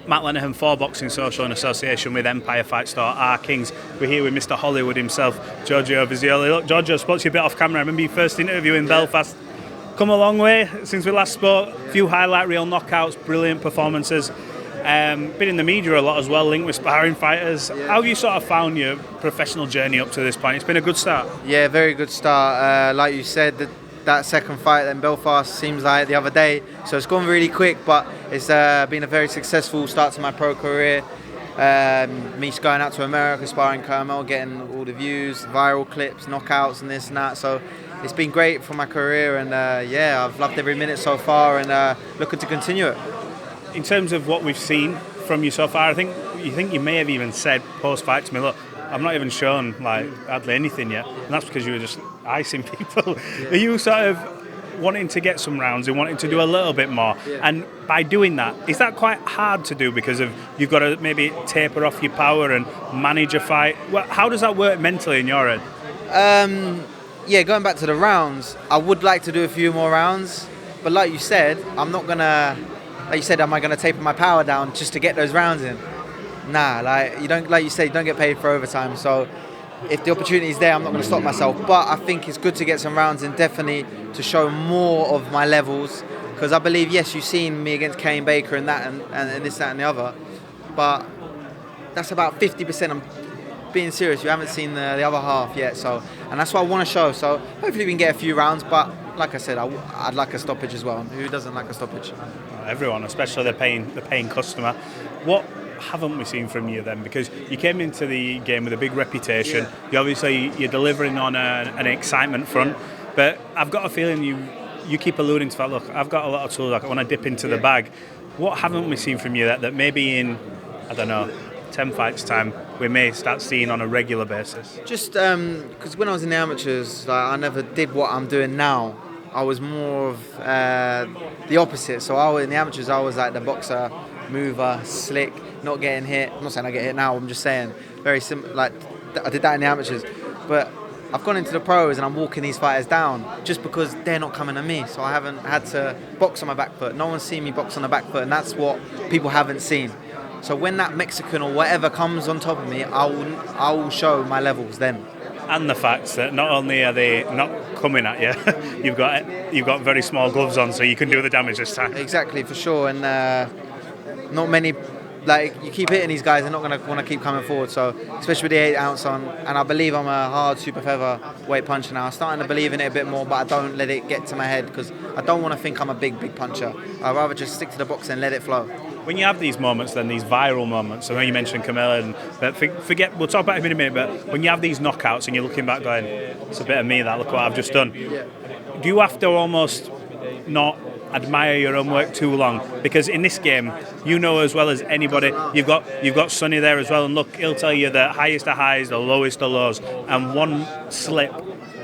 Matt Lenihan for Boxing Social in association with Empire Fight Store, our Kings. We're here with Mr. Hollywood himself, Giorgio Visioli. Look, Giorgio, I spoke to you a bit off camera. I remember your first interview in Belfast. Come a long way since we last spoke. A few highlight reel knockouts, brilliant performances. Been in the media a lot as well, linked with sparring fighters. How have you sort of found your professional journey up to this point? It's been a good start. Yeah, very good start. Like you said, that second fight in Belfast seems like the other day, so it's gone really quick, but it's been a very successful start to my pro career. Me going out to America, sparring Curmel, getting all the views, viral clips, knockouts and this and that, so it's been great for my career, and I've loved every minute so far, and looking to continue it. In terms of what we've seen from you so far, I think you may have even said post-fight to me, look, I'm not even shown hardly anything yet, and that's because you were just icing people. Yeah. Are you sort of wanting to get some rounds and wanting to do a little bit more? Yeah. And by doing that, is that quite hard to do because of you've got to maybe taper off your power and manage a fight? Well, how does that work mentally in your head? Going back to the rounds, I would like to do a few more rounds, but like you said, I'm not gonna. Like you said, am I gonna taper my power down just to get those rounds in? Nah, you don't get paid for overtime. So if the opportunity is there, I'm not going to stop myself. But I think it's good to get some rounds in, definitely to show more of my levels. Because I believe, yes, you've seen me against Kane Baker and that and this, that, and the other. But that's about 50%. I'm being serious. You haven't seen the other half yet. And that's what I want to show. So hopefully we can get a few rounds. But like I said, I'd like a stoppage as well. Who doesn't like a stoppage? Everyone, especially the paying customer. What haven't we seen from you then? Because you came into the game with a big reputation. Yeah. You're delivering on an excitement front, but I've got a feeling you keep alluding to that. Look, I've got a lot of tools. I want to dip into the bag. What haven't we seen from you that maybe in 10 fights time we may start seeing on a regular basis? Just because when I was in the amateurs, I never did what I'm doing now. I was more of the opposite. So in the amateurs, I was like the boxer, mover, slick, not getting hit. I'm not saying I get hit now. I'm just saying very simple. Like I did that in the amateurs, but I've gone into the pros and I'm walking these fighters down just because they're not coming to me. So I haven't had to box on my back foot. No one's seen me box on the back foot, and that's what people haven't seen. So when that Mexican or whatever comes on top of me, I will show my levels then. And the fact that not only are they not coming at you, you've got very small gloves on, so you can do the damage this time. Exactly, for sure. And not many, you keep hitting these guys, they're not going to want to keep coming forward. So especially with the 8 ounce on, and I believe I'm a hard super featherweight puncher now. I'm starting to believe in it a bit more, but I don't let it get to my head because I don't want to think I'm a big puncher. I'd rather just stick to the boxing and let it flow. When you have these moments, then these viral moments, I know you mentioned Curmel, but forget, we'll talk about it in a minute, but when you have these knockouts and you're looking back going, it's a bit of me that, look what I've just done. Yeah. Do you have to almost not admire your own work too long? Because in this game, you know as well as anybody, you've got Sonny there as well, and look, he'll tell you the highest of highs, the lowest of lows, and one slip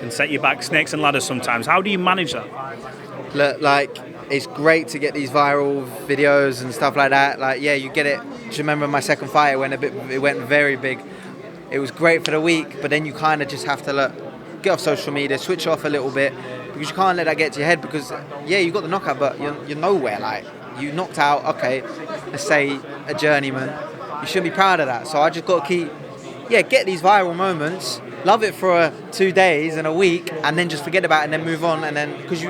can set you back, snakes and ladders sometimes. How do you manage that? Look, it's great to get these viral videos and stuff like that. You get it. Do you remember my second fight? It went very big. It was great for the week, but then you kind of just have to get off social media, switch off a little bit, because you can't let that get to your head. Because you got the knockout, but you're nowhere. You knocked out. Okay, let's say a journeyman. You shouldn't be proud of that. So I just got to get these viral moments, love it for 2 days and a week, and then just forget about it and then move on. And then because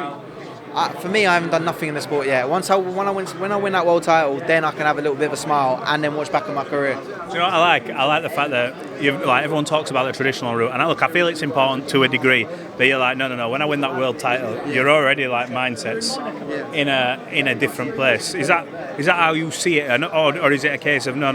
for me, I haven't done nothing in the sport yet. When I win that world title, then I can have a little bit of a smile and then watch back on my career. Do you know what I like? I like the fact that everyone talks about the traditional route, and I feel it's important to a degree. But you're like, no. When I win that world title, you're already mindsets in a different place. Is that how you see it, or is it a case of no,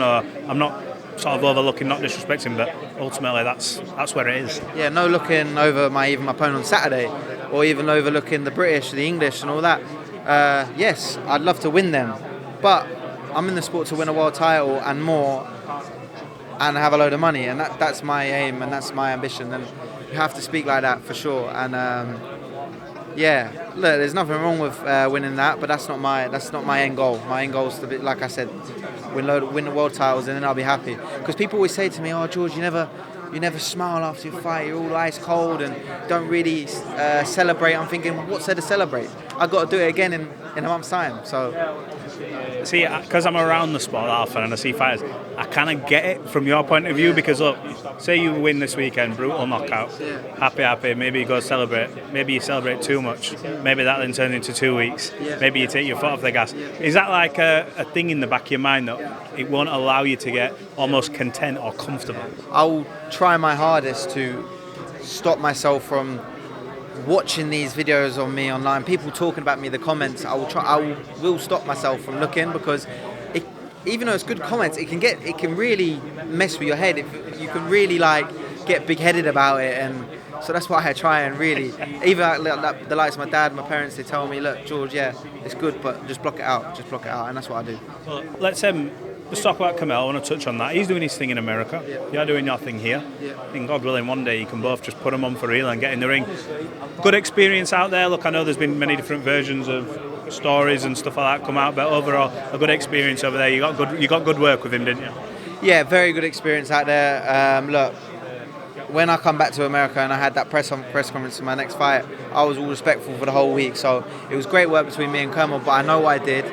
I'm not sort of overlooking, not disrespecting, but ultimately that's where it is. Yeah, no looking over my opponent on Saturday, or even overlooking the British, the English, and all that. Yes, I'd love to win them, but I'm in the sport to win a world title and more, and have a load of money, and that's my aim and that's my ambition, and you have to speak like that for sure. And look, there's nothing wrong with winning that, but that's not my end goal. My end goal is to be, like I said, win the world titles, and then I'll be happy. Because people always say to me, "Oh, George, you never smile after your fight. You're all ice cold and don't really celebrate." I'm thinking, what's there to celebrate? I've got to do it again in a month's time. So see, because I'm around the sport that often and I see fighters, I kind of get it from your point of view because look, say you win this weekend, brutal knockout, happy, maybe you go celebrate, maybe you celebrate too much, maybe that then turns into 2 weeks, maybe you take your foot off the gas. Is that like a thing in the back of your mind that it won't allow you to get almost content or comfortable? I'll try my hardest to stop myself from watching these videos on me online, people talking about me, the comments. I will stop myself from looking because even though it's good comments, it can really mess with your head. You can really like get big-headed about it, and so that's why I try and really, even the likes of my dad, my parents, they tell me, look, George, yeah, it's good, but just block it out, and that's what I do. Well, let's talk about Curmel. I want to touch on that. He's doing his thing in America. You're doing your thing here. I think, God willing, one day you can both just put them on for real and get in the ring. Good experience out there. Look, I know there's been many different versions of stories and stuff like that come out, but overall, a good experience over there. You got good work with him, didn't you? Yeah, very good experience out there. Look, when I come back to America and I had that press conference for my next fight, I was all respectful for the whole week. So it was great work between me and Curmel, but I know what I did.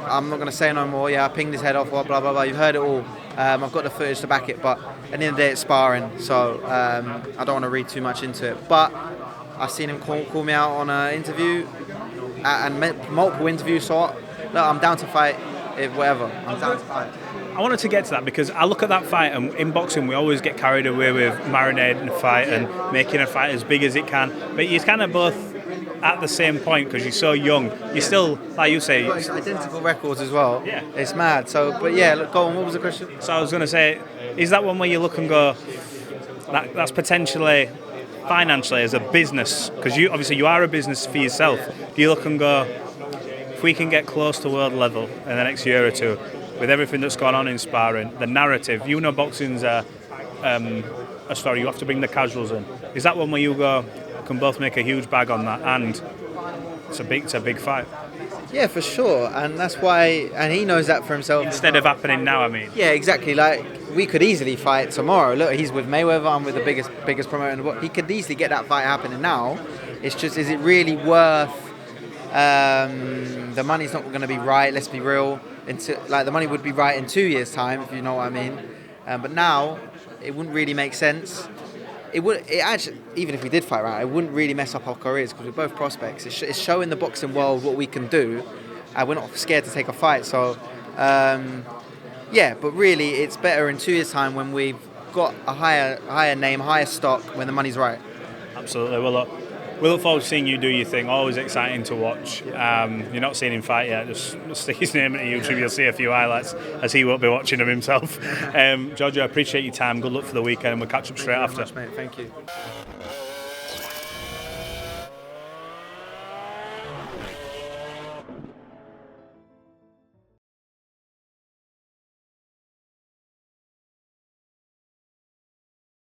I'm not going to say no more. Yeah, I pinged his head off, blah, blah, blah. You've heard it all. I've got the footage to back it, but at the end of the day, it's sparring, so I don't want to read too much into it. But I've seen him call me out on an interview and multiple interviews, so look, I'm down to fight, whatever. I'm down to fight. I wanted to get to that because I look at that fight, and in boxing we always get carried away with marinating a fight and making a fight as big as it can, but you're kind of both at the same point because you're so young. You're still, like you say, it's identical records as well. Yeah, it's mad. So, but yeah, look, go on. What was the question? So I was going to say, is that one where you look and go, that's potentially financially as a business, because you are a business for yourself. Do you look and go, if we can get close to world level in the next year or two, with everything that's gone on in sparring, the narrative, boxing's a story. You have to bring the casuals in. Is that one where you go, can both make a huge bag on that, and it's a big fight? Yeah, for sure, and that's why, and he knows that for himself. Instead of happening now, I mean. Yeah, exactly. Like, we could easily fight tomorrow. Look, he's with Mayweather. I'm with the biggest promoter in the world. He could easily get that fight happening now. It's just, is it really worth? The money's not going to be right. Let's be real. The money would be right in 2 years' time, if you know what I mean. But now, it wouldn't really make sense. It actually, even if we did fight right, it wouldn't really mess up our careers because we're both prospects. It's showing the boxing world what we can do, and we're not scared to take a fight. So, yeah, but really, it's better in 2 years' time when we've got a higher name, higher stock, when the money's right. Absolutely. Well, we look forward to seeing you do your thing. Always exciting to watch. You're not seeing him fight yet. Just stick his name into YouTube. You'll see a few highlights as he won't be watching them himself. Giorgio, I appreciate your time. Good luck for the weekend, and we'll catch up straight after. Thank you very much, mate. Thank you.